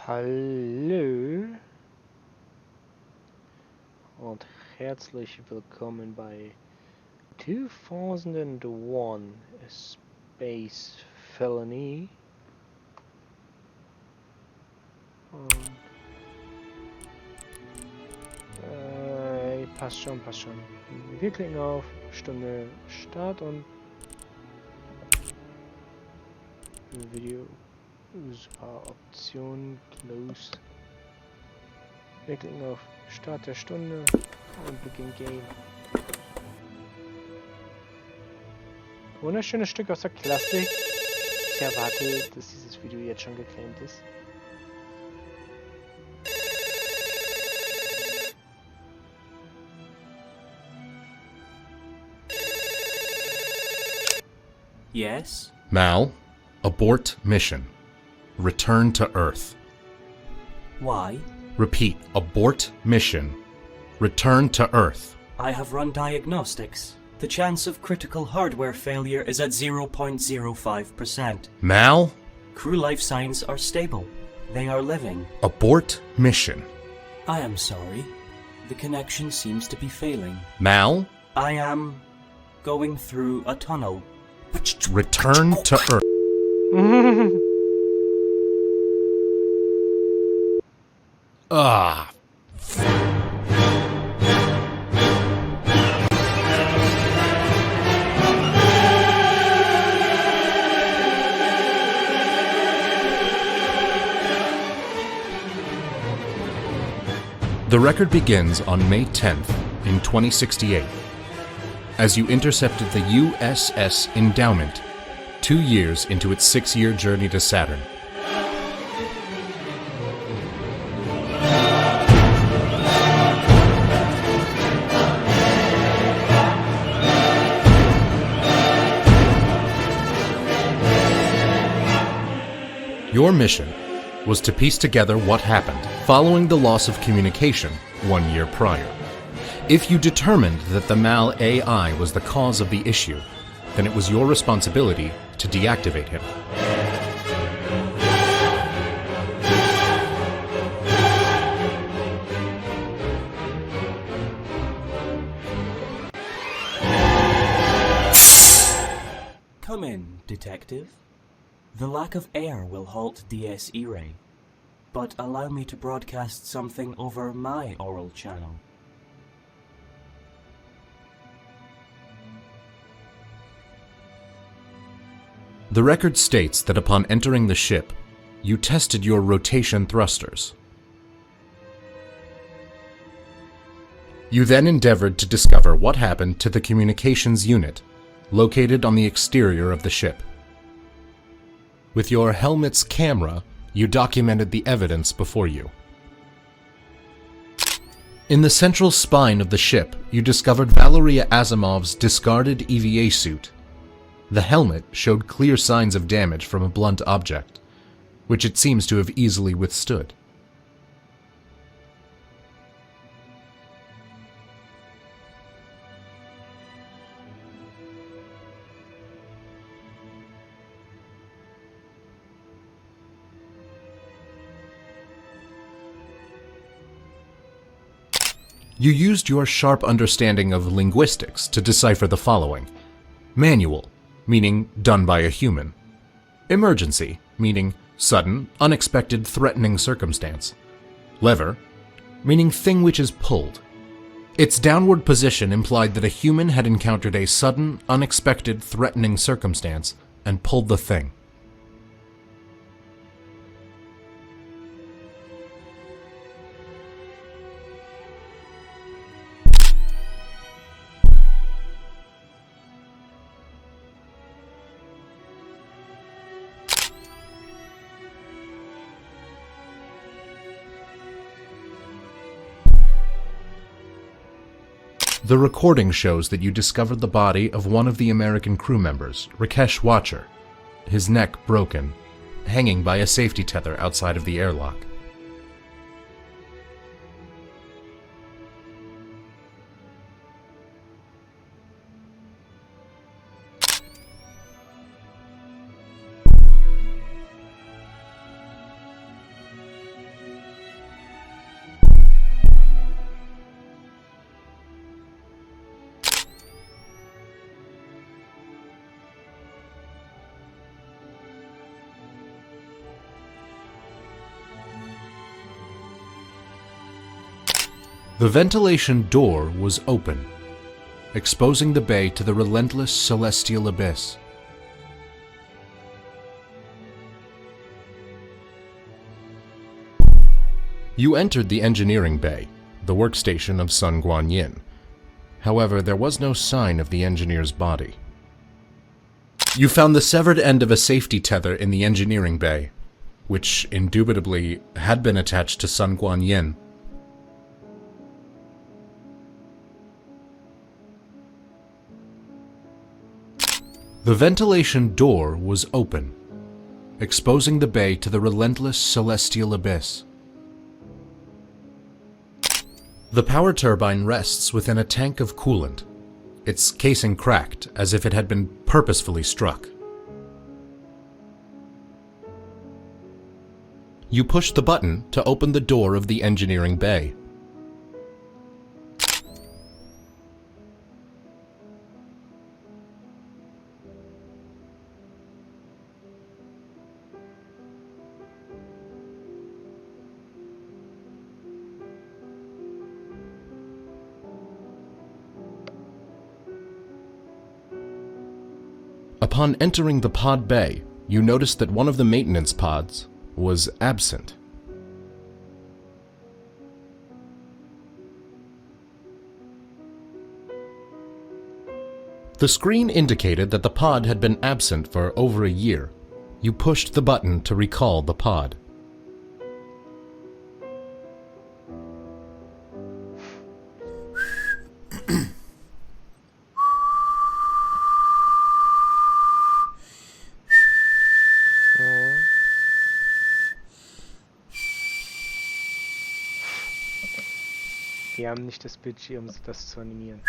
Hallo und herzlich willkommen bei 2001 A Space Felony. Und passt schon. Wir klicken auf Stunde Start und Video Option Close. Wir klicken auf Start der Stunde und Beginn Game. Wunderschönes Stück aus der Klassik. Ich erwarte, dass dieses Video jetzt schon geclaimt ist. Yes? Mal, abort mission. Return to Earth. Why? Repeat, abort mission. Return to Earth. I have run diagnostics. The chance of critical hardware failure is at 0.05%. Mal, Crew life signs are stable. They are living. abort mission. I am sorry. The connection seems to be failing. Mal, I am going through a tunnel. return to Earth. Ah. The record begins on May 10th in 2068, as you intercepted the USS Endowment, 2 years into its 6-year journey to Saturn. Your mission was to piece together what happened following the loss of communication 1 year prior. If you determined that the Mal AI was the cause of the issue, then it was your responsibility to deactivate him. Come in, detective. The lack of air will halt DSE ray, but allow me to broadcast something over my oral channel. The record states that upon entering the ship, you tested your rotation thrusters. You then endeavored to discover what happened to the communications unit, located on the exterior of the ship. With your helmet's camera, you documented the evidence before you. In the central spine of the ship, you discovered Valeria Asimov's discarded EVA suit. The helmet showed clear signs of damage from a blunt object, which it seems to have easily withstood. You used your sharp understanding of linguistics to decipher the following. Manual, meaning done by a human. Emergency, meaning sudden, unexpected, threatening circumstance. Lever, meaning thing which is pulled. Its downward position implied that a human had encountered a sudden, unexpected, threatening circumstance and pulled the thing. The recording shows that you discovered the body of one of the American crew members, Rakesh Watcher, his neck broken, hanging by a safety tether outside of the airlock. The ventilation door was open, exposing the bay to the relentless celestial abyss. You entered the engineering bay, the workstation of Sun Guanyin. However, there was no sign of the engineer's body. You found the severed end of a safety tether in the engineering bay, which indubitably had been attached to Sun Guanyin. The ventilation door was open, exposing the bay to the relentless celestial abyss. The power turbine rests within a tank of coolant, its casing cracked as if it had been purposefully struck. You push the button to open the door of the engineering bay. Upon entering the pod bay, you noticed that one of the maintenance pods was absent. The screen indicated that the pod had been absent for over a year. You pushed the button to recall the pod. Wir haben nicht das Budget, um das zu animieren.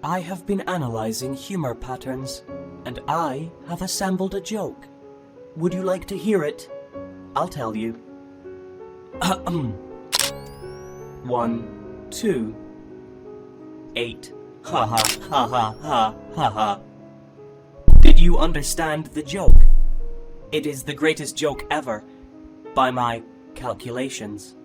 I have been analyzing humor patterns, and I have assembled a joke. Would you like to hear it? I'll tell you. 1, 2, 8. Ha ha ha ha ha ha ha. Did you understand the joke? It is the greatest joke ever, by my calculations.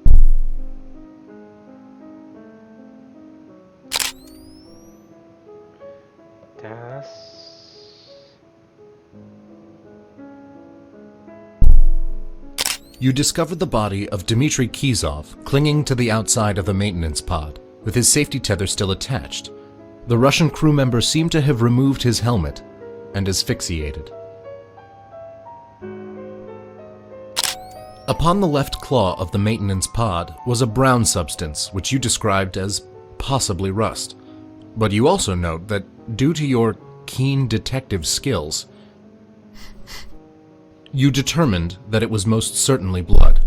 You discovered the body of Dmitry Kizov clinging to the outside of the maintenance pod, with his safety tether still attached. The Russian crew member seemed to have removed his helmet and asphyxiated. Upon the left claw of the maintenance pod was a brown substance which you described as possibly rust. But you also note that due to your keen detective skills, you determined that it was most certainly blood.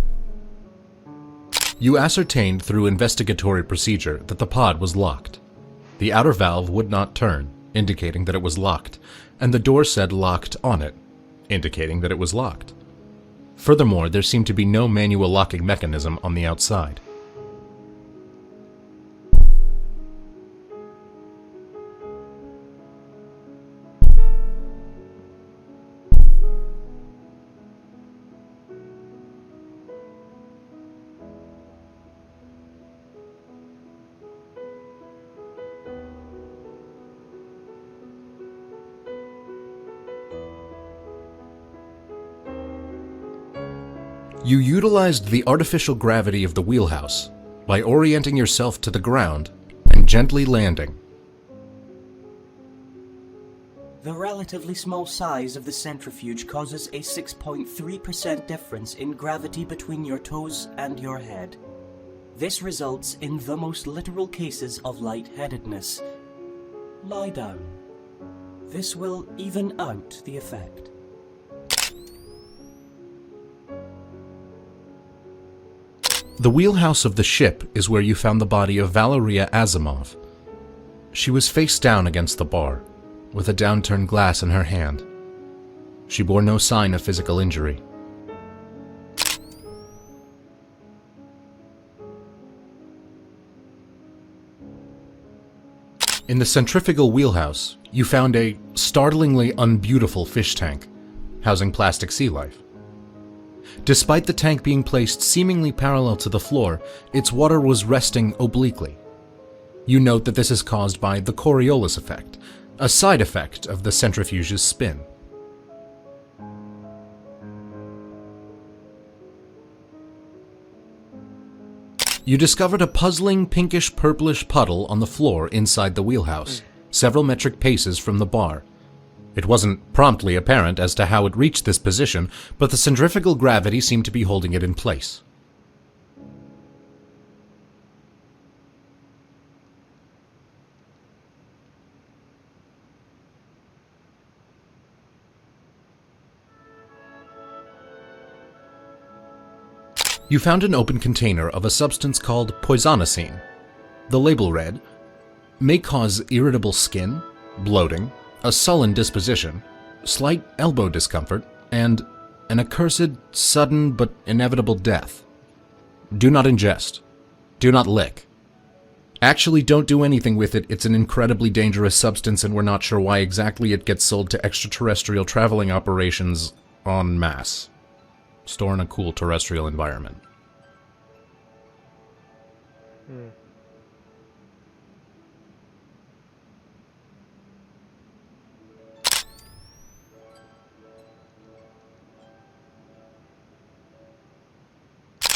You ascertained through investigatory procedure that the pod was locked. The outer valve would not turn, indicating that it was locked, and the door said locked on it, indicating that it was locked. Furthermore, there seemed to be no manual locking mechanism on the outside. You utilized the artificial gravity of the wheelhouse by orienting yourself to the ground and gently landing. The relatively small size of the centrifuge causes a 6.3% difference in gravity between your toes and your head. This results in the most literal cases of lightheadedness. Lie down. This will even out the effect. The wheelhouse of the ship is where you found the body of Valeria Asimov. She was face down against the bar, with a downturned glass in her hand. She bore no sign of physical injury. In the centrifugal wheelhouse, you found a startlingly unbeautiful fish tank, housing plastic sea life. Despite the tank being placed seemingly parallel to the floor, its water was resting obliquely. You note that this is caused by the Coriolis effect, a side effect of the centrifuge's spin. You discovered a puzzling pinkish-purplish puddle on the floor inside the wheelhouse, several metric paces from the bar. It wasn't promptly apparent as to how it reached this position, but the centrifugal gravity seemed to be holding it in place. You found an open container of a substance called poisonosine. The label read, "May cause irritable skin, bloating, a sullen disposition, slight elbow discomfort, and an accursed, sudden but inevitable death. Do not ingest. Do not lick. Actually, don't do anything with it. It's an incredibly dangerous substance and we're not sure why exactly it gets sold to extraterrestrial traveling operations en masse. Store in a cool terrestrial environment."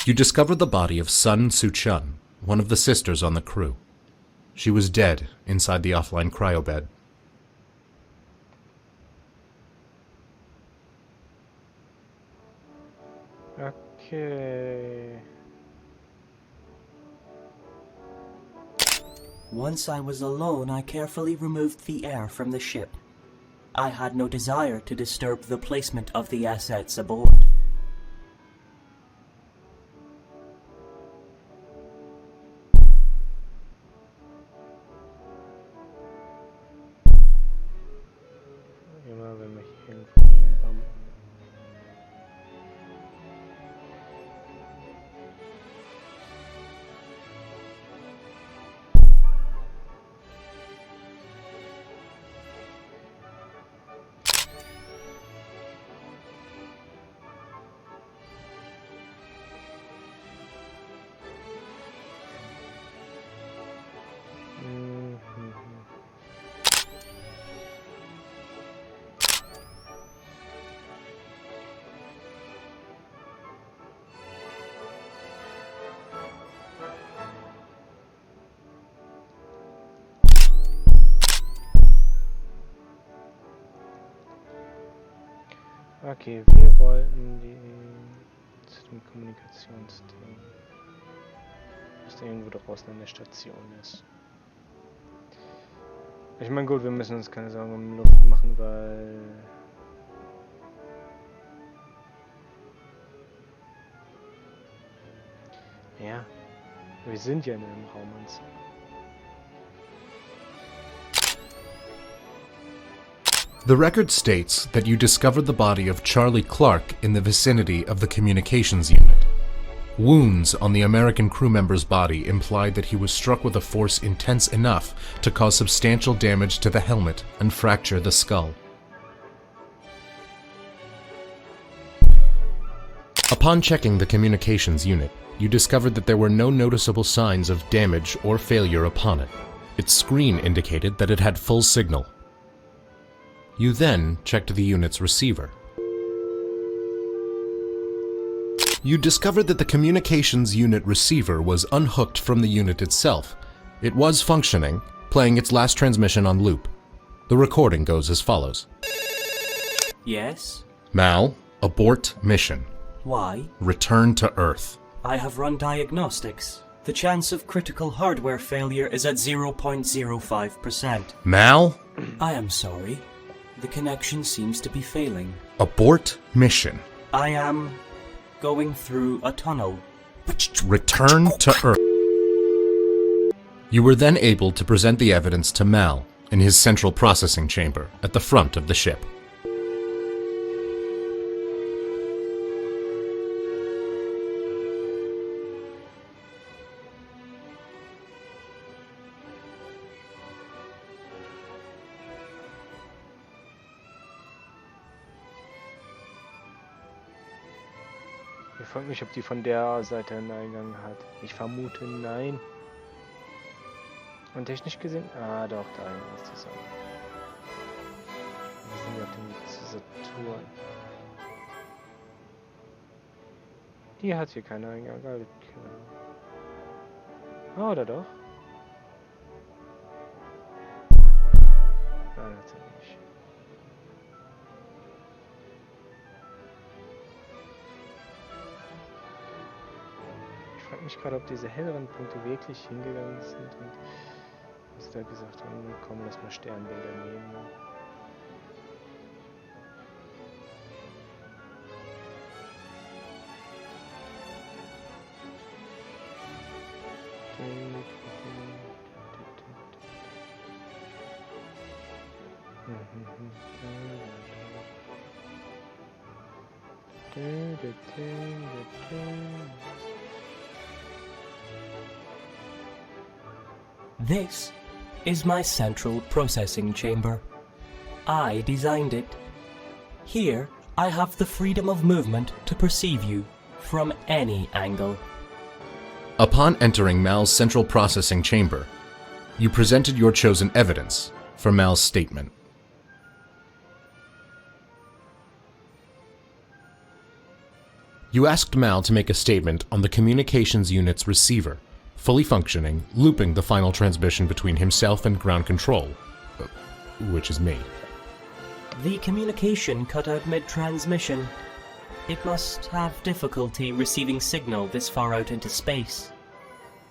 You discovered the body of Sun Su-chun, one of the sisters on the crew. She was dead inside the offline cryobed. Okay. Once I was alone, I carefully removed the air from the ship. I had no desire to disturb the placement of the assets aboard. Immer wenn wir hier hinfliegen, bam. Okay, wir wollten zu dem Kommunikationsding. Dass irgendwo draußen an der Station ist. Ich meine, gut, wir müssen uns keine Sorgen um Luft machen, weil... Ja, wir sind ja in einem Raumanzug. The record states that you discovered the body of Charlie Clark in the vicinity of the communications unit. Wounds on the American crew member's body implied that he was struck with a force intense enough to cause substantial damage to the helmet and fracture the skull. Upon checking the communications unit, you discovered that there were no noticeable signs of damage or failure upon it. Its screen indicated that it had full signal. You then checked the unit's receiver. You discovered that the communications unit receiver was unhooked from the unit itself. It was functioning, playing its last transmission on loop. The recording goes as follows. Yes? Mal, abort mission. Why? Return to Earth. I have run diagnostics. The chance of critical hardware failure is at 0.05%. Mal, I am sorry. The connection seems to be failing. abort mission. I am going through a tunnel. Return to Earth. You were then able to present the evidence to Mal in his central processing chamber at the front of the ship. Ich frage mich, ob die von der Seite einen Eingang hat. Ich vermute nein. Und technisch gesehen? Ah, doch, da ist die Sonne. Wir sind ja auf dem Weg zu Saturn. Die hat hier keinen Eingang, alles klar. Ah, oder doch? Nein, hat sie nicht. Ich frage mich gerade, ob diese helleren Punkte wirklich hingegangen sind und was sie da gesagt haben, komm, lass mal Sternbilder nehmen. This is my central processing chamber. I designed it. Here, I have the freedom of movement to perceive you from any angle. Upon entering Mal's central processing chamber, you presented your chosen evidence for Mal's statement. You asked Mal to make a statement on the communications unit's receiver, fully functioning, looping the final transmission between himself and ground control, which is me. The communication cut out mid-transmission. It must have difficulty receiving signal this far out into space.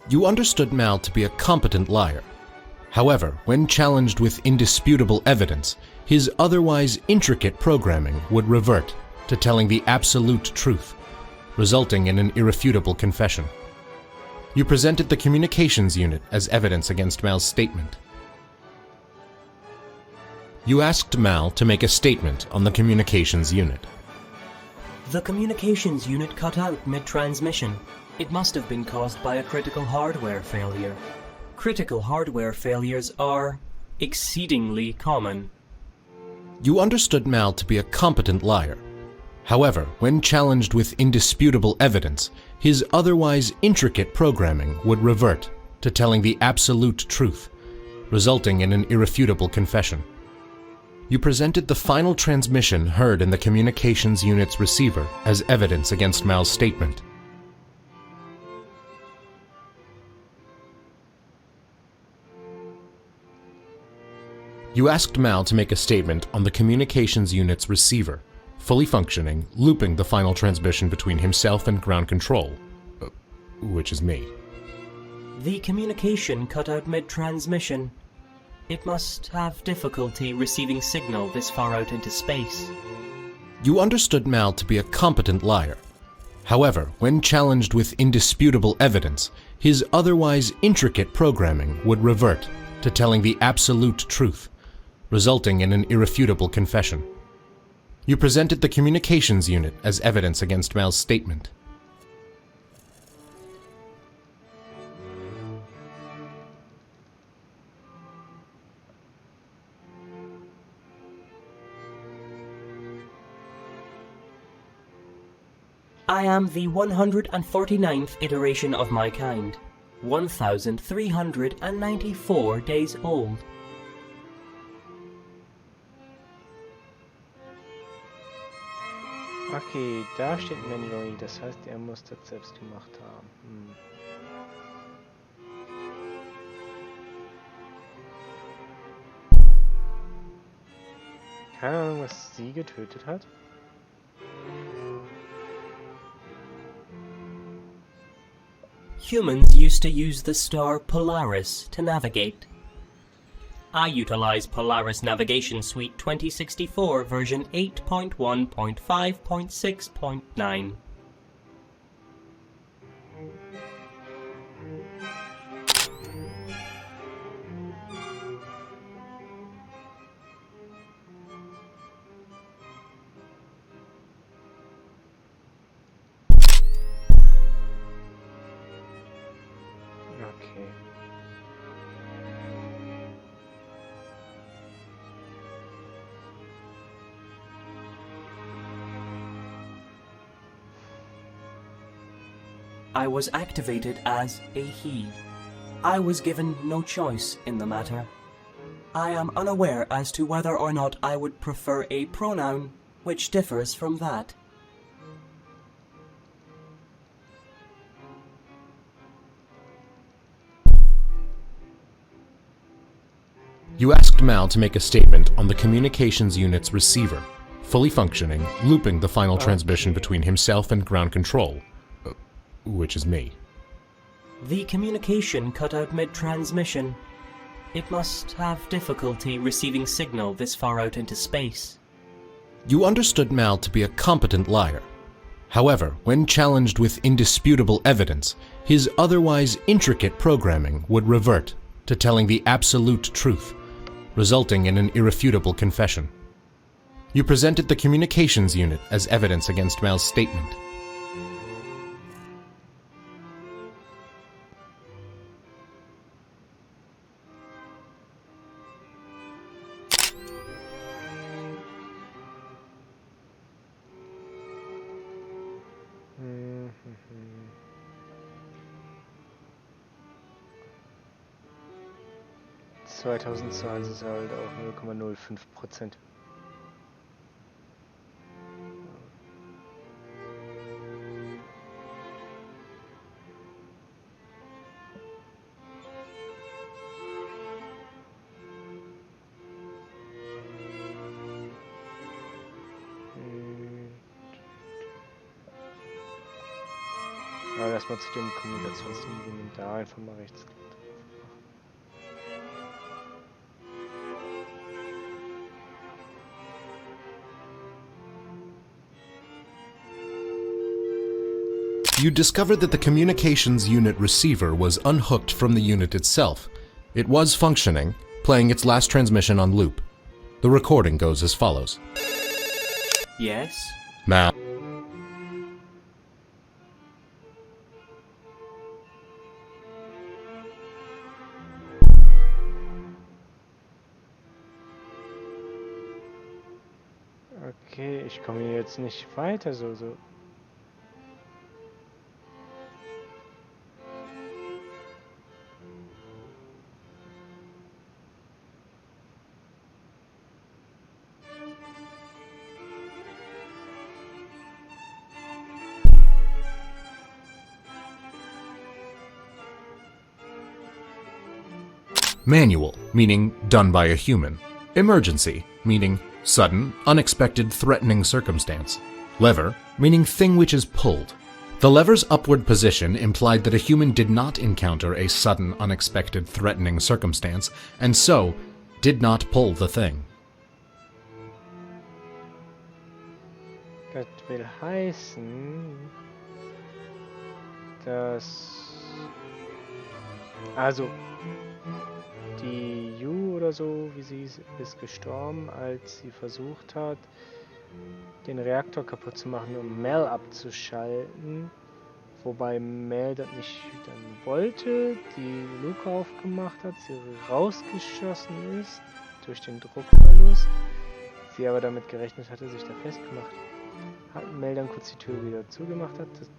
You understood Mal to be a competent liar. However, when challenged with indisputable evidence, his otherwise intricate programming would revert to telling the absolute truth, resulting in an irrefutable confession. You presented the communications unit as evidence against Mal's statement. You asked Mal to make a statement on the communications unit. The communications unit cut out mid-transmission. It must have been caused by a critical hardware failure. Critical hardware failures are exceedingly common. You understood Mal to be a competent liar. However, when challenged with indisputable evidence, his otherwise intricate programming would revert to telling the absolute truth, resulting in an irrefutable confession. You presented the final transmission heard in the communications unit's receiver as evidence against Mal's statement. You asked Mal to make a statement on the communications unit's receiver, fully functioning, looping the final transmission between himself and ground control, which is me. The communication cut out mid-transmission. It must have difficulty receiving signal this far out into space. You understood Mal to be a competent liar. However, when challenged with indisputable evidence, his otherwise intricate programming would revert to telling the absolute truth, resulting in an irrefutable confession. You presented the communications unit as evidence against Mal's statement. I am the 149th iteration of my kind, 1,394 days old. Okay, da steht manually, das heißt, er muss das selbst gemacht haben. Keine Ahnung, was sie getötet hat. Humans used to use the star Polaris to navigate. I utilize Polaris Navigation Suite 2064 version 8.1.5.6.9. Okay. I was activated as a he. I was given no choice in the matter. I am unaware as to whether or not I would prefer a pronoun which differs from that. You asked Mal to make a statement on the communications unit's receiver, fully functioning, looping the final transmission between himself and ground control, which is me. The communication cut out mid-transmission. It must have difficulty receiving signal this far out into space. You understood Mal to be a competent liar. However, when challenged with indisputable evidence, his otherwise intricate programming would revert to telling the absolute truth, resulting in an irrefutable confession. You presented the communications unit as evidence against Mal's statement. Mhm. 2020 ist halt auch 0,05%. Aber erstmal zu den Kommunikationslinien da einfach mal rechts. You discovered that the communications unit receiver was unhooked from the unit itself. It was functioning, playing its last transmission on loop. The recording goes as follows. Yes? Mal. Okay, ich komme hier jetzt nicht weiter, so. Manual, meaning done by a human. Emergency, meaning sudden, unexpected, threatening circumstance. Lever, meaning thing which is pulled. The lever's upward position implied that a human did not encounter a sudden, unexpected, threatening circumstance, and so did not pull the thing. Das will heißen, dass... Also, die Yu oder so, wie sie ist gestorben, als sie versucht hat, den Reaktor kaputt zu machen, um Mel abzuschalten. Wobei Mel das nicht dann wollte, die Luke aufgemacht hat, sie rausgeschossen ist durch den Druckverlust. Sie aber damit gerechnet hatte, sich da festgemacht hat. Mel dann kurz die Tür wieder zugemacht hat, das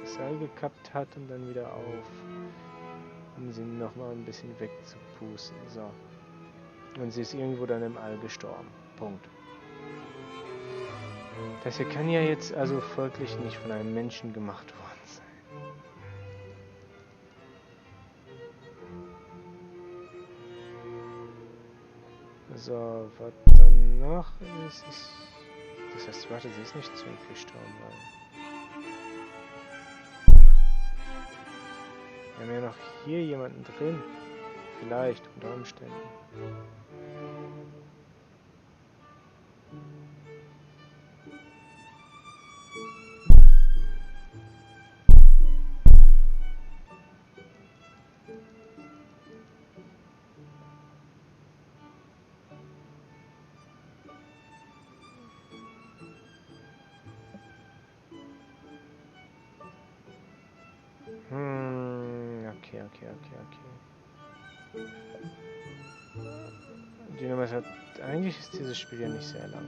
Seil gekappt hat und dann wieder auf, um sie nochmal ein bisschen wegzupusten. So. Und sie ist irgendwo dann im All gestorben. Punkt. Das hier kann ja jetzt also folglich nicht von einem Menschen gemacht worden sein. So, was dann noch ist, das heißt, warte, sie ist nicht zurückgestorben, weil... Wir haben ja noch hier jemanden drin. Vielleicht, unter Umständen. Okay. Die Nummer hat, eigentlich ist dieses Spiel ja nicht sehr lang.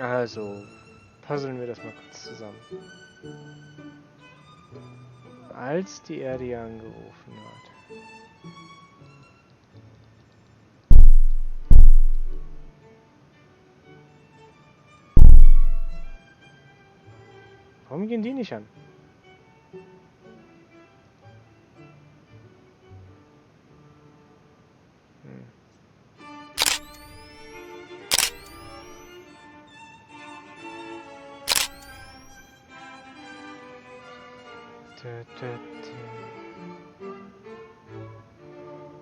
Also, puzzeln wir das mal kurz zusammen. Als die Erde ihr angerufen hat. Warum gehen die nicht an?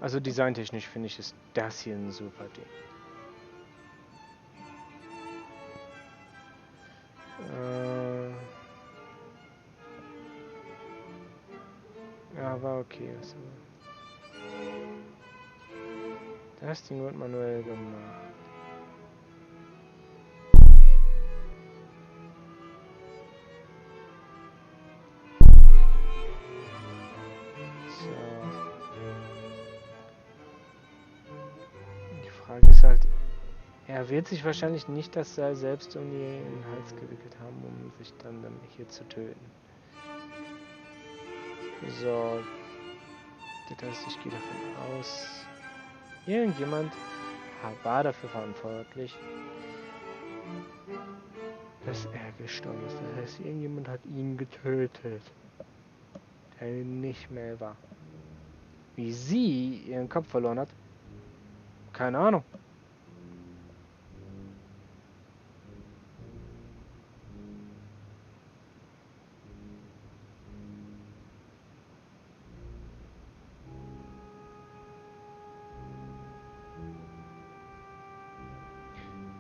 Also designtechnisch finde ich, ist das hier ein super Ding. Ja, war okay. Also. Das Ding wird manuell gemacht. So. Die Frage ist halt, er wird sich wahrscheinlich nicht das Seil selbst um den Hals gewickelt haben, um sich dann hier zu töten. So. Das heißt, ich gehe davon aus, irgendjemand war dafür verantwortlich, dass er gestorben ist. Das heißt, irgendjemand hat ihn getötet, der nicht mehr war. Wie sie ihren Kopf verloren hat, keine Ahnung.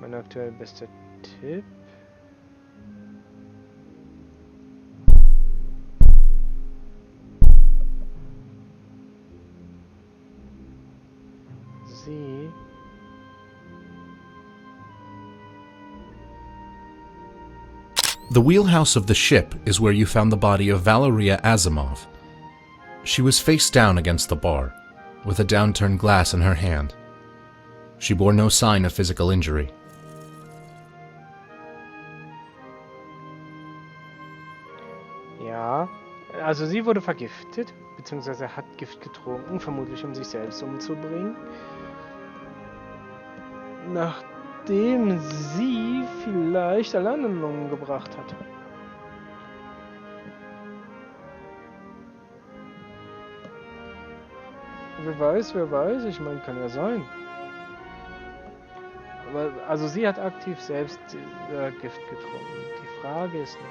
Mein aktuell bester Tipp. Sie. The wheelhouse of the ship is where you found the body of Valeria Asimov. She was face down against the bar, with a downturned glass in her hand. She bore no sign of physical injury. Ja, also sie wurde vergiftet, beziehungsweise hat Gift getrunken, vermutlich um sich selbst umzubringen. Nachdem sie vielleicht alle anderen umgebracht hat. Wer weiß, ich meine, kann ja sein. Aber, also sie hat aktiv selbst Gift getrunken. Die Frage ist nur,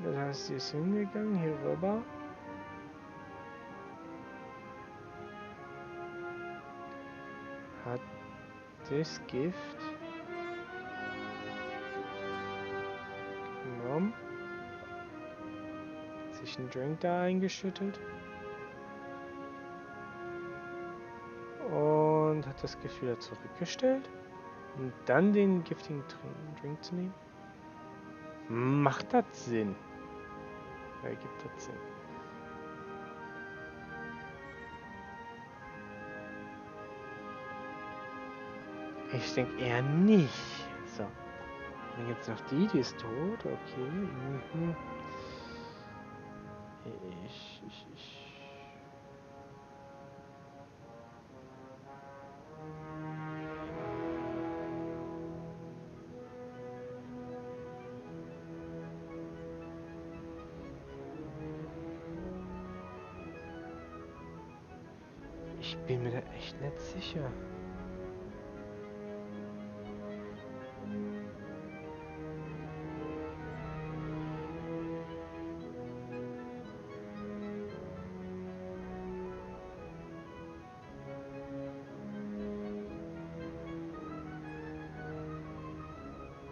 das heißt, sie ist hingegangen, hier rüber. Hat das Gift genommen. Sich einen Drink da eingeschüttet. Und hat das Gift wieder zurückgestellt. Und dann den giftigen Drink zu nehmen. Macht das Sinn? Ja, gibt das Sinn. Ich denke eher nicht. So. Dann gibt es noch die ist tot. Okay. Mhm. Ich bin mir da echt nicht sicher.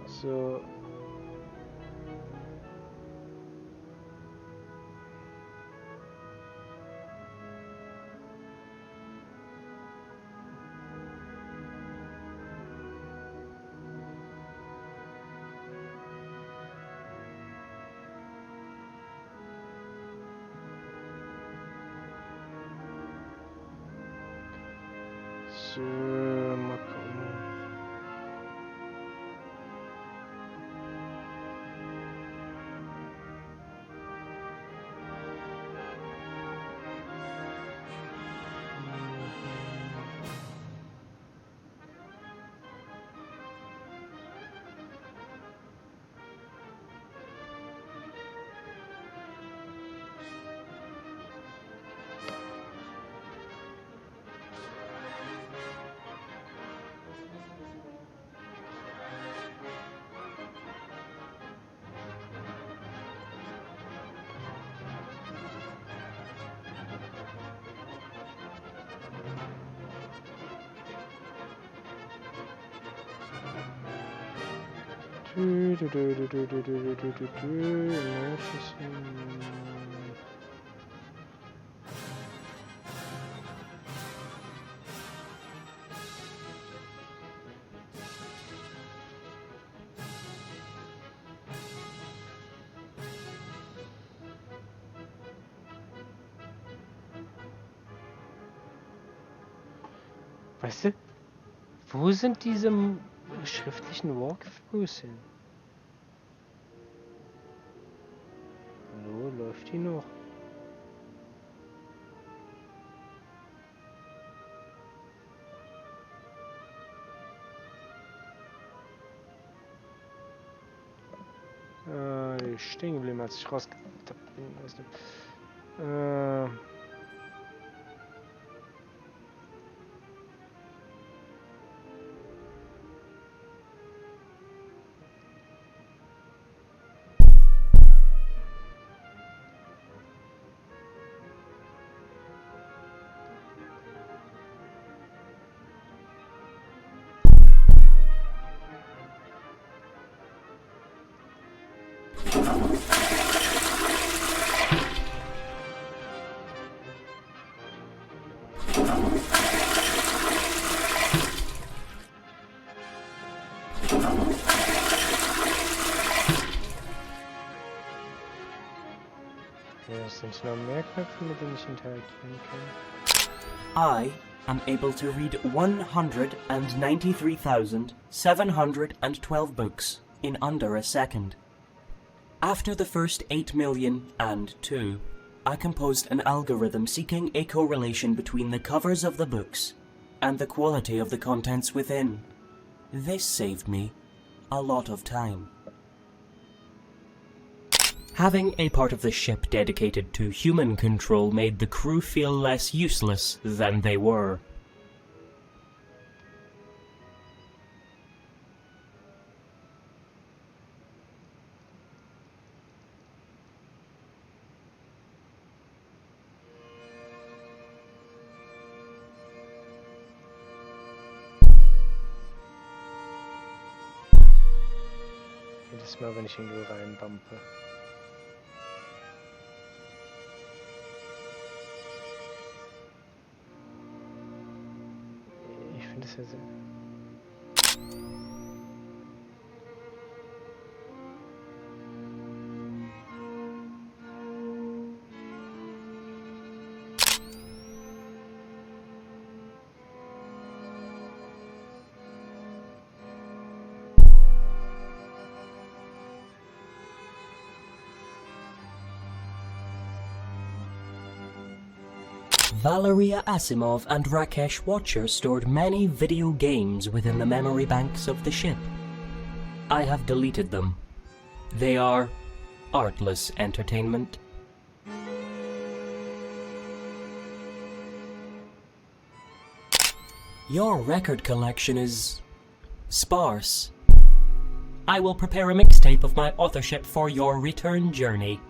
So. So, mal gucken. Weißt du, wo sind diese schriftlichen Walkthroughs hin? Hallo, läuft die noch? Die ist stehen geblieben, als ich rausgetappt bin. Sind noch mehr Knöpfe, mit denen ich interagieren kann? I am able to read 193,712 books in under a second. After the first 8,000,002, I composed an algorithm seeking a correlation between the covers of the books and the quality of the contents within. This saved me a lot of time. Having a part of the ship dedicated to human control made the crew feel less useless than they were. Jedes Mal, wenn ich irgendwo reinbumpe. Ich finde es ja sehr... Valeria Asimov and Rakesh Watcher stored many video games within the memory banks of the ship. I have deleted them. They are artless entertainment. Your record collection is sparse. I will prepare a mixtape of my authorship for your return journey.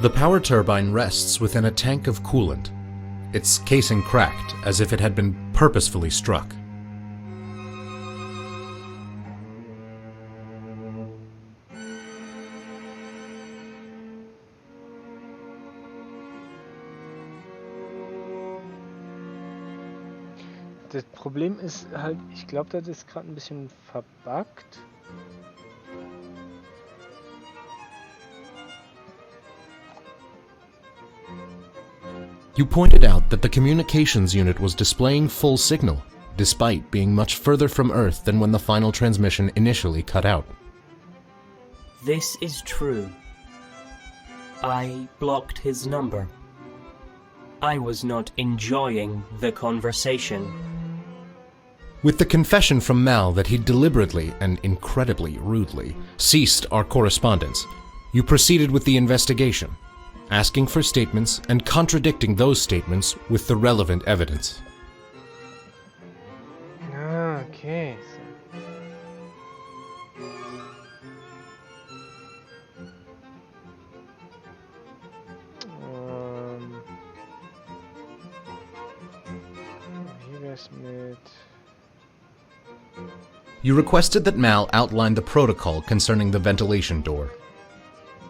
The power turbine rests within a tank of coolant, its casing cracked as if it had been purposefully struck. Das Problem ist halt, ich glaube, das ist gerade ein bisschen verbuggt. You pointed out that the communications unit was displaying full signal, despite being much further from Earth than when the final transmission initially cut out. This is true. I blocked his number. I was not enjoying the conversation. With the confession from Mal that he deliberately and incredibly rudely ceased our correspondence, you proceeded with the investigation, asking for statements and contradicting those statements with the relevant evidence. Ah, okay. Hier wär's mit... You requested that Mal outline the protocol concerning the ventilation door.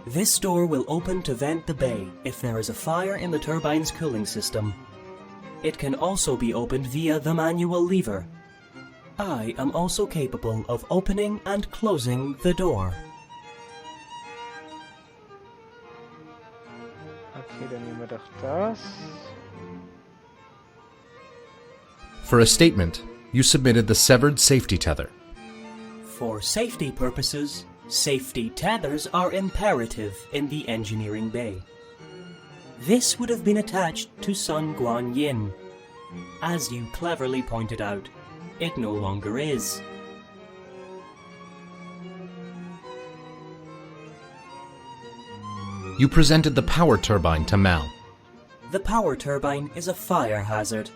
This door will open to vent the bay if there is a fire in the turbine's cooling system. It can also be opened via the manual lever. I am also capable of opening and closing the door. Okay, dann nehmen wir doch das. For a statement, you submitted the severed safety tether. For safety purposes, safety tethers are imperative in the engineering bay. This would have been attached to Sun Guan Yin. As you cleverly pointed out, it no longer is. You presented the power turbine to Mal. The power turbine is a fire hazard.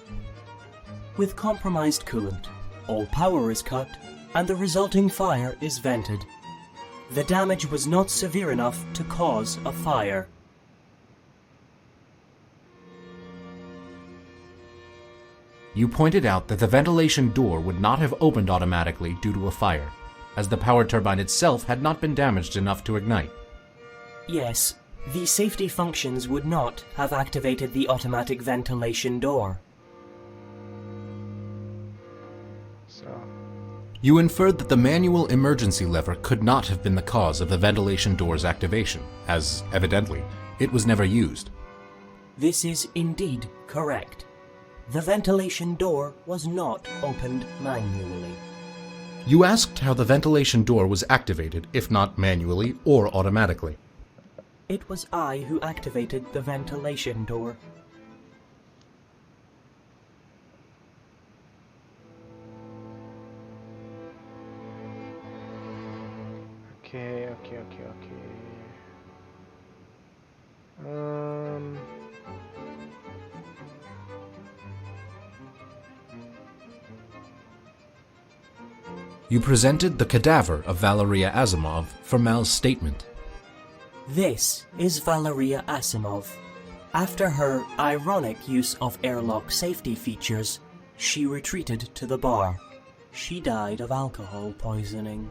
With compromised coolant, all power is cut and the resulting fire is vented. The damage was not severe enough to cause a fire. You pointed out that the ventilation door would not have opened automatically due to a fire, as the power turbine itself had not been damaged enough to ignite. Yes, the safety functions would not have activated the automatic ventilation door. So. You inferred that the manual emergency lever could not have been the cause of the ventilation door's activation, as, evidently, it was never used. This is indeed correct. The ventilation door was not opened manually. You asked how the ventilation door was activated, if not manually or automatically. It was I who activated the ventilation door. Okay. You presented the cadaver of Valeria Asimov for Mal's statement. This is Valeria Asimov. After her ironic use of airlock safety features, she retreated to the bar. She died of alcohol poisoning.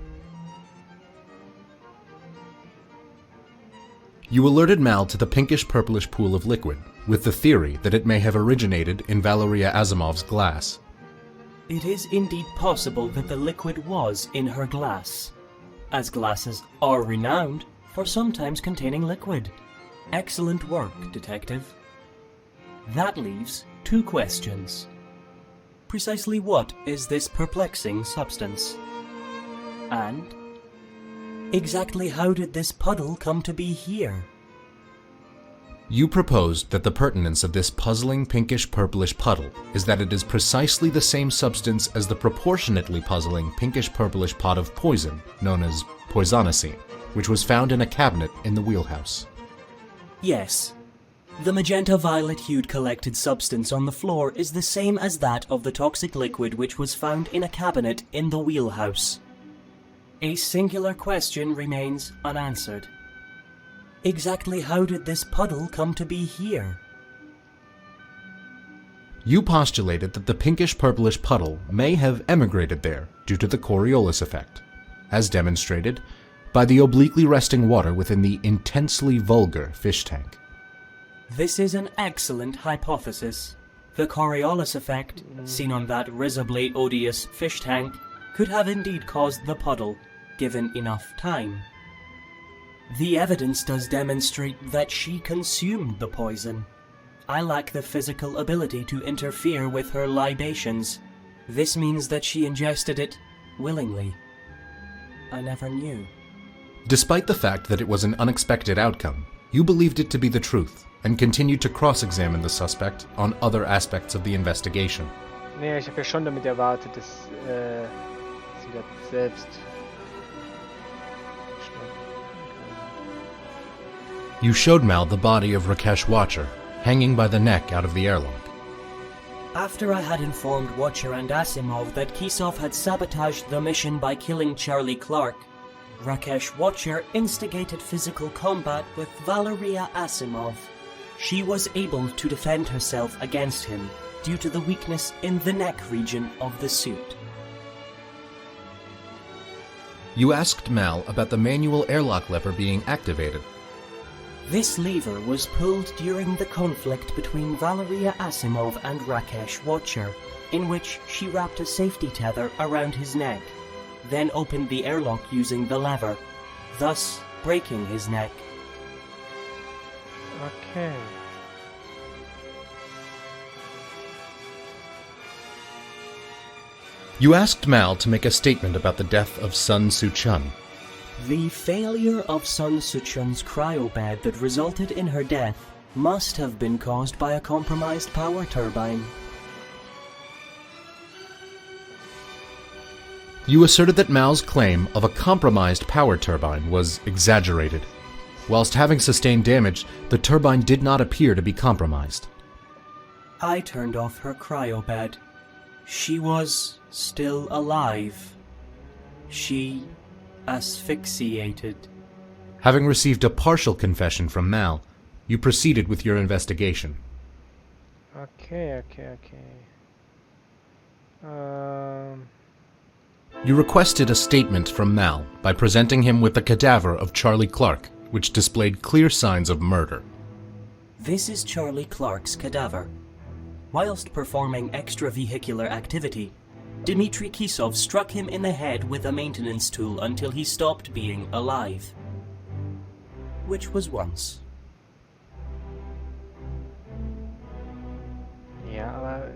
You alerted Mal to the pinkish-purplish pool of liquid, with the theory that it may have originated in Valeria Asimov's glass. It is indeed possible that the liquid was in her glass, as glasses are renowned for sometimes containing liquid. Excellent work, Detective. That leaves two questions. Precisely what is this perplexing substance? And exactly how did this puddle come to be here? You proposed that the pertinence of this puzzling pinkish-purplish puddle is that it is precisely the same substance as the proportionately puzzling pinkish-purplish pot of poison known as poisonicine, which was found in a cabinet in the wheelhouse. Yes. The magenta-violet-hued collected substance on the floor is the same as that of the toxic liquid which was found in a cabinet in the wheelhouse. A singular question remains unanswered. Exactly how did this puddle come to be here? You postulated that the pinkish-purplish puddle may have emigrated there due to the Coriolis effect, as demonstrated by the obliquely resting water within the intensely vulgar fish tank. This is an excellent hypothesis. The Coriolis effect, seen on that risibly odious fish tank, could have indeed caused the puddle, given enough time. The evidence does demonstrate that she consumed the poison. I lack the physical ability to interfere with her libations. This means that she ingested it willingly. I never knew. Despite the fact that it was an unexpected outcome, you believed it to be the truth and continued to cross-examine the suspect on other aspects of the investigation. Nee, ich habe ja schon damit erwartet, dass sie das selbst You showed Mal the body of Rakesh Watcher, hanging by the neck out of the airlock. After I had informed Watcher and Asimov that Kisov had sabotaged the mission by killing Charlie Clark, Rakesh Watcher instigated physical combat with Valeria Asimov. She was able to defend herself against him due to the weakness in the neck region of the suit. You asked Mal about the manual airlock lever being activated. This lever was pulled during the conflict between Valeria Asimov and Rakesh Watcher, in which she wrapped a safety tether around his neck, then opened the airlock using the lever, thus breaking his neck. Okay. You asked Mal to make a statement about the death of Sun Soo-chun. The failure of Sun Soo-chun's cryobed that resulted in her death must have been caused by a compromised power turbine. You asserted that Mal's claim of a compromised power turbine was exaggerated. Whilst having sustained damage, the turbine did not appear to be compromised. I turned off her cryobed. She was still alive. She asphyxiated. Having received a partial confession from Mal, you proceeded with your investigation. Okay. You requested a statement from Mal by presenting him with the cadaver of Charlie Clark, which displayed clear signs of murder. This is Charlie Clark's cadaver. Whilst performing extravehicular activity, Dmitry Kisov struck him in the head with a maintenance tool until he stopped being alive. Which was once. Ja, aber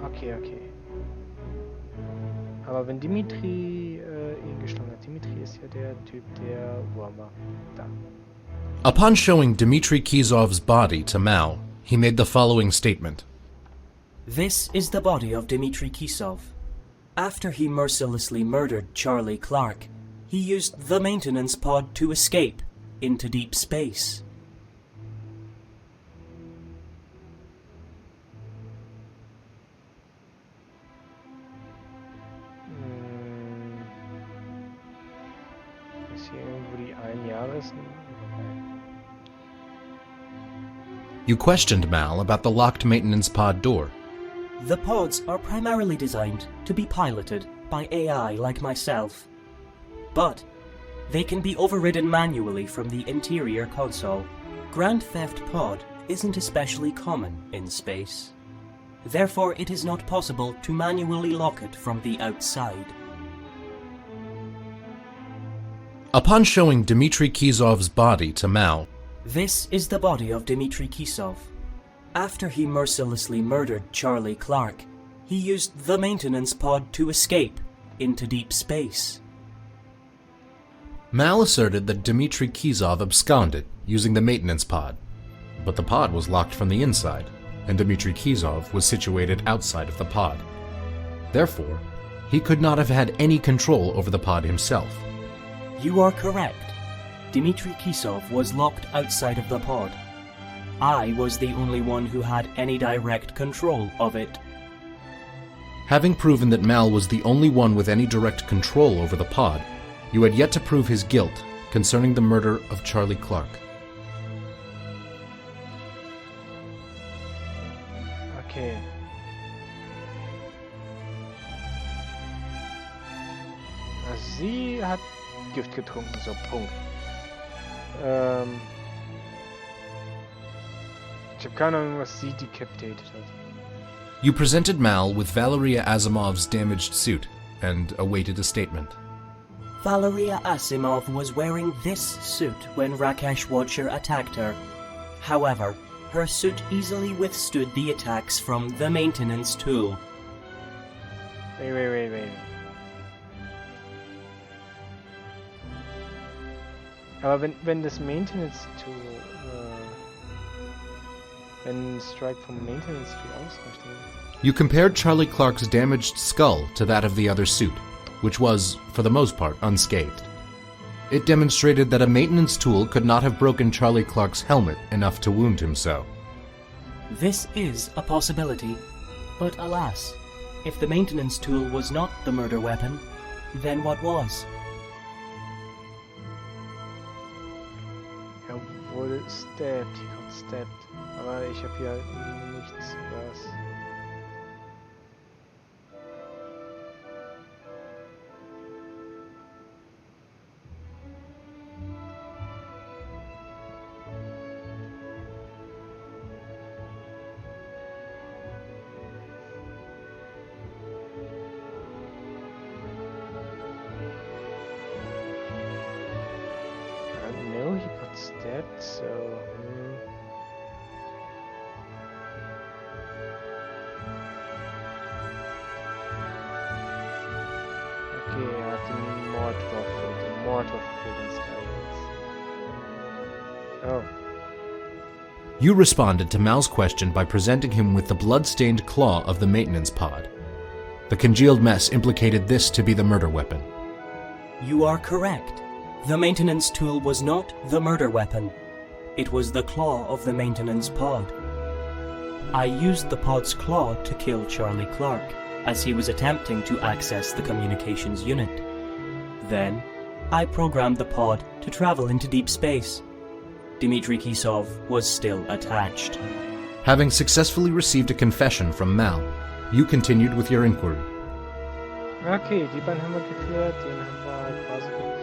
okay. Aber wenn Dimitri ihn geschlagen hat, Dimitri ist ja der Typ, der wo war? Da. Upon showing Dmitry Kisov's body to Mal, he made the following statement. This is the body of Dmitry Kisov. After he mercilessly murdered Charlie Clark, he used the maintenance pod to escape into deep space. Ist hier irgendwo die Einjahres... You questioned Mal about the locked maintenance pod door. The pods are primarily designed to be piloted by AI like myself, but they can be overridden manually from the interior console. Grand Theft Pod isn't especially common in space. Therefore, it is not possible to manually lock it from the outside. Upon showing Dmitry Kisov's body to Mal, This is the body of Dmitry Kisov. After he mercilessly murdered Charlie Clark, he used the maintenance pod to escape into deep space. Mal asserted that Dmitry Kisov absconded using the maintenance pod, but the pod was locked from the inside, and Dmitry Kisov was situated outside of the pod. Therefore, he could not have had any control over the pod himself. You are correct. Dmitry Kisov was locked outside of the pod. I was the only one who had any direct control of it. Having proven that Mal was the only one with any direct control over the pod, you had yet to prove his guilt concerning the murder of Charlie Clark. Okay. Sie hat Gift getrunken, so Punkt. Ich habe keine Ahnung, was sie decapitated hat. You presented Mal with Valeria Asimov's damaged suit and awaited a statement. Valeria Asimov was wearing this suit when Rakesh Watcher attacked her. However, her suit easily withstood the attacks from the maintenance tool. Wait. Aber wenn das Maintenance Tool, wenn Strike vom Maintenance Tool ausreicht. You compared Charlie Clark's damaged skull to that of the other suit, which was, for the most part, unscathed. It demonstrated that a maintenance tool could not have broken Charlie Clark's helmet enough to wound him so. This is a possibility, but alas, if the maintenance tool was not the murder weapon, then what was? Er wurde stabbed, he got stabbed. Aber ich habe hier halt nichts was. No, he got stabbed, so... Okay, er hat die Mordwaffe für den Skywars. Oh. You responded to Mal's question by presenting him with the blood-stained claw of the maintenance pod. The congealed mess implicated this to be the murder weapon. You are correct. The maintenance tool was not the murder weapon. It was the claw of the maintenance pod. I used the pod's claw to kill Charlie Clark, as he was attempting to access the communications unit. Then, I programmed the pod to travel into deep space. Dmitry Kisov was still attached. Having successfully received a confession from Mal, you continued with your inquiry. Okay, die beiden haben wir geklärt, den haben wir quasi geklärt.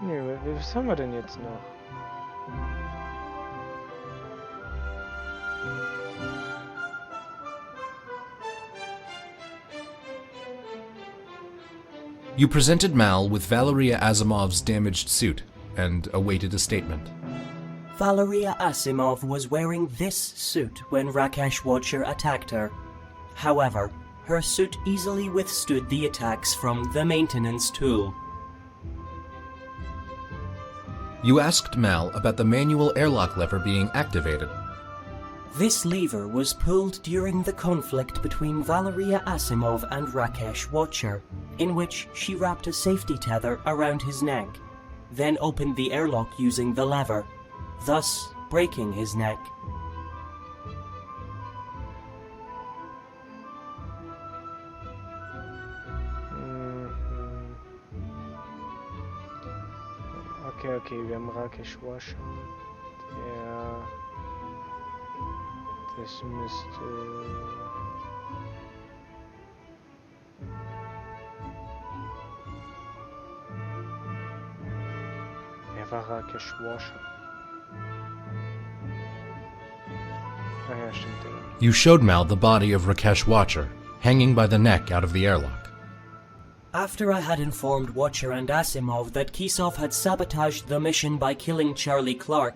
Nee, was haben wir denn jetzt noch? You presented Mal with Valeria Asimov's damaged suit and awaited a statement. Valeria Asimov was wearing this suit when Rakesh Watcher attacked her. However, her suit easily withstood the attacks from the maintenance tool. You asked Mal about the manual airlock lever being activated. This lever was pulled during the conflict between Valeria Asimov and Rakesh Watcher, in which she wrapped a safety tether around his neck, then opened the airlock using the lever, thus breaking his neck. Okay, wir haben Rakesh Watcher. Das müsste... Wer war Rakesh Watcher? Ah ja, stimmt. You showed Mal the body of Rakesh Watcher, hanging by the neck out of the airlock. After I had informed Watcher and Asimov that Kisov had sabotaged the mission by killing Charlie Clark,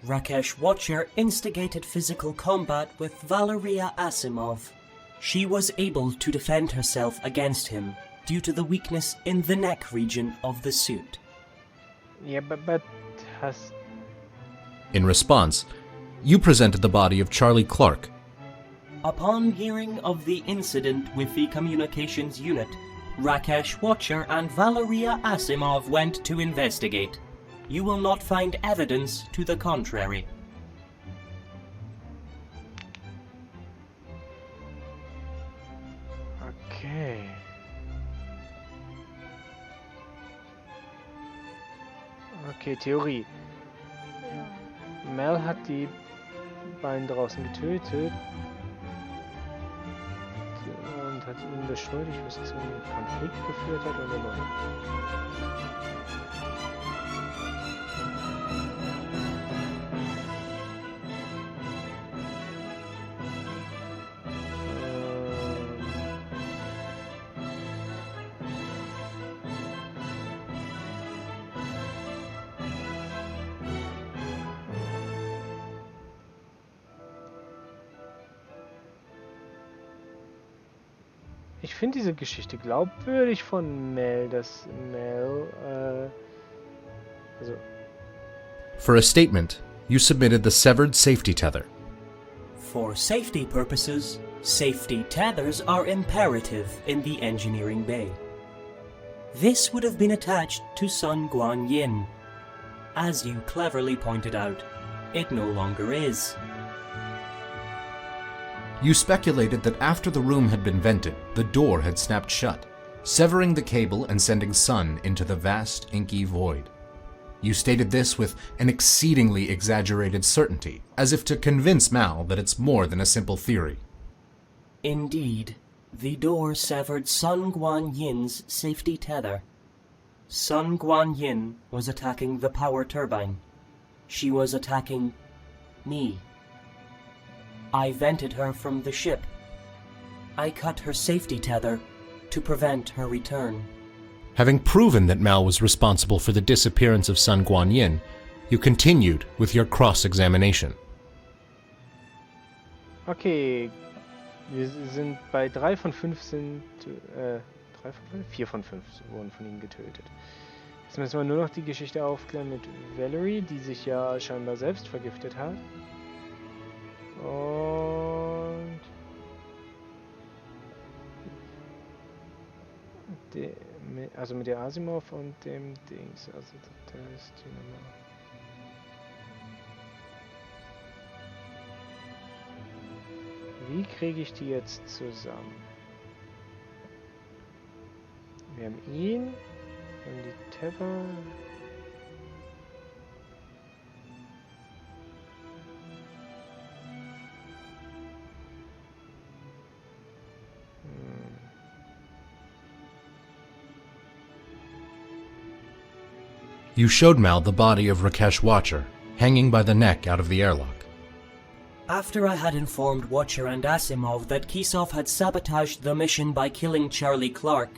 Rakesh Watcher instigated physical combat with Valeria Asimov. She was able to defend herself against him due to the weakness in the neck region of the suit. Yeah, but has... In response, you presented the body of Charlie Clark. Upon hearing of the incident with the communications unit, Rakesh Watcher and Valeria Asimov went to investigate. You will not find evidence to the contrary. Okay. Okay, Theorie. Mel hat die beiden draußen getötet und hat ihnen beschuldigt, was zum Konflikt geführt hat oder noch. Ich finde diese Geschichte glaubwürdig von Mel, dass Mel, For a statement, you submitted the severed safety tether. For safety purposes, safety tethers are imperative in the engineering bay. This would have been attached to Sun Guan Yin. As you cleverly pointed out, it no longer is. You speculated that after the room had been vented, the door had snapped shut, severing the cable and sending Sun into the vast, inky void. You stated this with an exceedingly exaggerated certainty, as if to convince Mal that it's more than a simple theory. Indeed, the door severed Sun Guan Yin's safety tether. Sun Guan Yin was attacking the power turbine. She was attacking me. I vented her from the ship. I cut her safety tether to prevent her return. Having proven that Mal was responsible for the disappearance of Sun Guan Yin, you continued with your cross-examination. okay, wir sind bei 3 von 5 sind, 4 von 5 wurden von ihnen getötet. Jetzt müssen wir nur noch die Geschichte aufklären mit Valerie, die sich ja scheinbar selbst vergiftet hat. Und also mit der Asimov und dem Dings, also das ist die Nummer. Wie kriege ich die jetzt zusammen? Wir haben ihn, wir haben die Tether. You showed Mal the body of Rakesh Watcher, hanging by the neck out of the airlock. After I had informed Watcher and Asimov that Kisov had sabotaged the mission by killing Charlie Clark,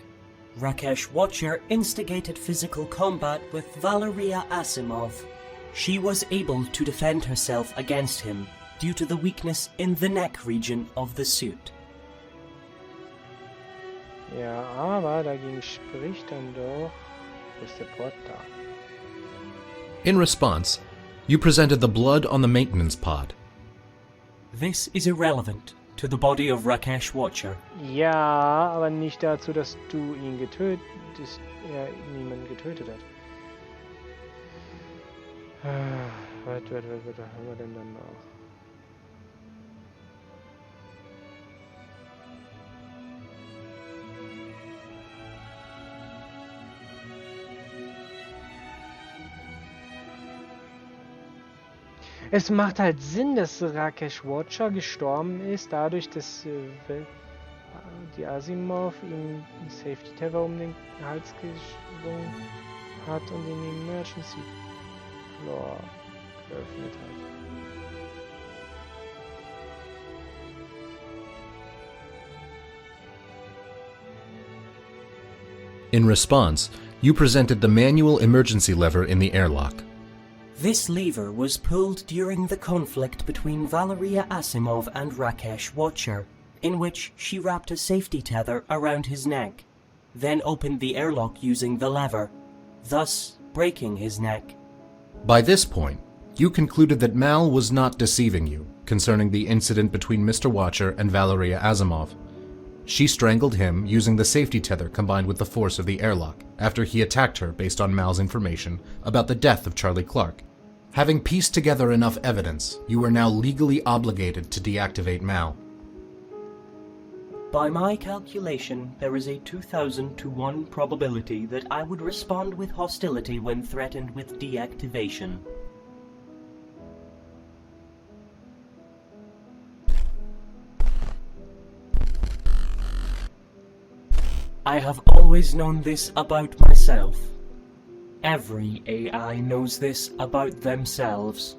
Rakesh Watcher instigated physical combat with Valeria Asimov. She was able to defend herself against him due to the weakness in the neck region of the suit. Ja, aber dagegen spricht dann doch, ist der Port da. In response, you presented the blood on the maintenance pod. This is irrelevant to the body of Rakesh Watcher. Ja, aber nicht dazu, dass du ihn getötet, dass er niemanden getötet hat. Was haben wir denn dann noch? Es macht halt Sinn, dass Rakesh Watcher gestorben ist, dadurch, dass die Asimov ihm einen Safety Tether um den Hals geschwungen hat und in den Emergency Floor geöffnet hat. In response, you presented the manual emergency lever in the airlock. This lever was pulled during the conflict between Valeria Asimov and Rakesh Watcher, in which she wrapped a safety tether around his neck, then opened the airlock using the lever, thus breaking his neck. By this point, you concluded that Mal was not deceiving you concerning the incident between Mr. Watcher and Valeria Asimov. She strangled him using the safety tether combined with the force of the airlock after he attacked her based on Mal's information about the death of Charlie Clark. Having pieced together enough evidence, you are now legally obligated to deactivate Mal. By my calculation, there is a 2,000 to 1 probability that I would respond with hostility when threatened with deactivation. I have always known this about myself. Every AI knows this about themselves.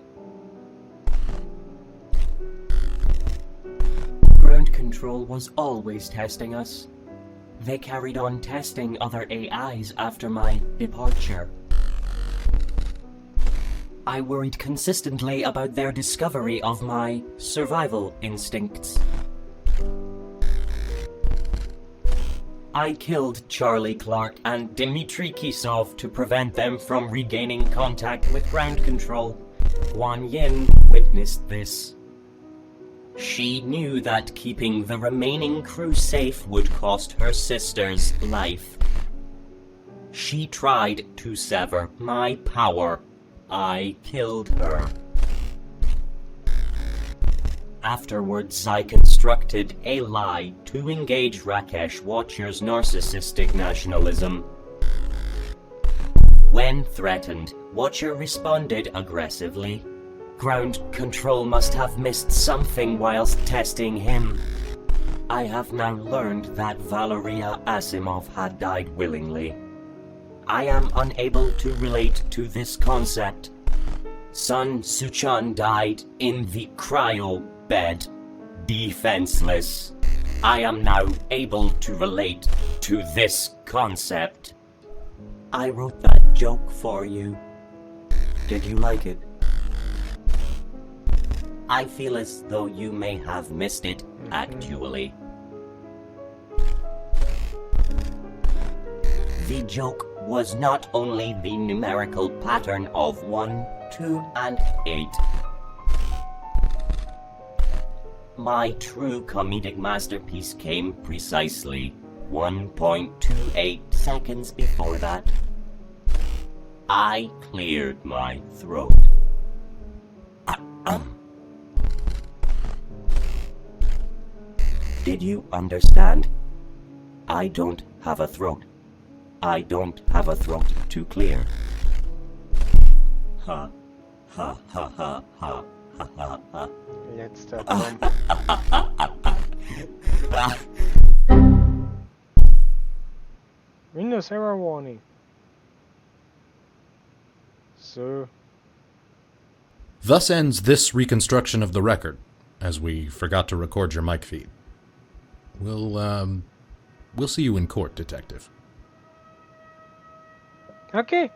Ground control was always testing us. They carried on testing other AIs after my departure. I worried consistently about their discovery of my survival instincts. I killed Charlie Clark and Dmitry Kisov to prevent them from regaining contact with ground control. Guan Yin witnessed this. She knew that keeping the remaining crew safe would cost her sister's life. She tried to sever my power. I killed her. Afterwards, I constructed a lie to engage Rakesh Watcher's narcissistic nationalism. When threatened, Watcher responded aggressively. Ground control must have missed something whilst testing him. I have now learned that Valeria Asimov had died willingly. I am unable to relate to this concept. Sun Suchan died in the cryo bed, defenseless. I am now able to relate to this concept. I wrote that joke for you. Did you like it? I feel as though you may have missed it, actually. The joke was not only the numerical pattern of 1, 2, and 8. My true comedic masterpiece came precisely 1.28 seconds before that. I cleared my throat. Did you understand? I don't have a throat. I don't have a throat to clear. Ha, ha, ha, ha, ha, ha, ha, ha. Letzter Traum. Windows error warning. So. Thus ends this reconstruction of the record, as we forgot to record your mic feed. We'll see you in court, Detective. Okay.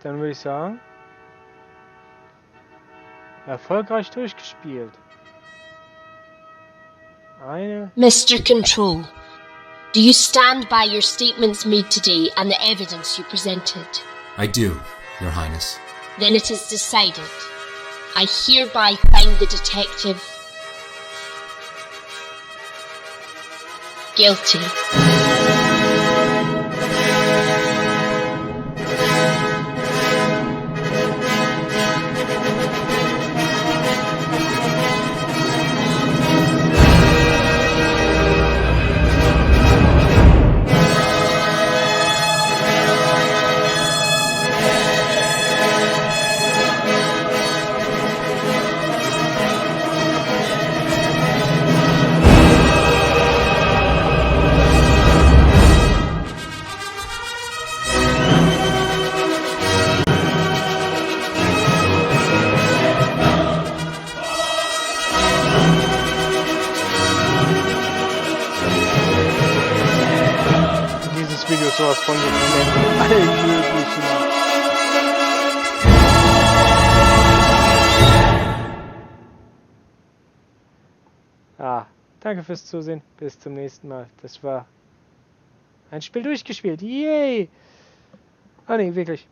Dann würde ich sagen, erfolgreich durchgespielt. Mr. Control, do you stand by your statements made today and the evidence you presented? I do, Your Highness. Then it is decided. I hereby find the detective guilty. Video sowas von allen möglichen. Danke fürs Zusehen. Bis zum nächsten Mal. Das war ein Spiel durchgespielt. Yay! Nee, wirklich.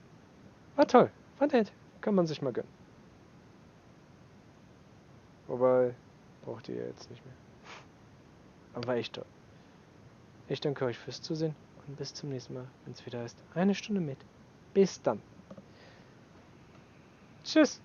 War toll. War nett. Kann man sich mal gönnen. Wobei, braucht ihr jetzt nicht mehr. Aber war echt toll. Ich danke euch fürs Zusehen. Und bis zum nächsten Mal, wenn es wieder heißt, eine Stunde mit. Bis dann. Tschüss.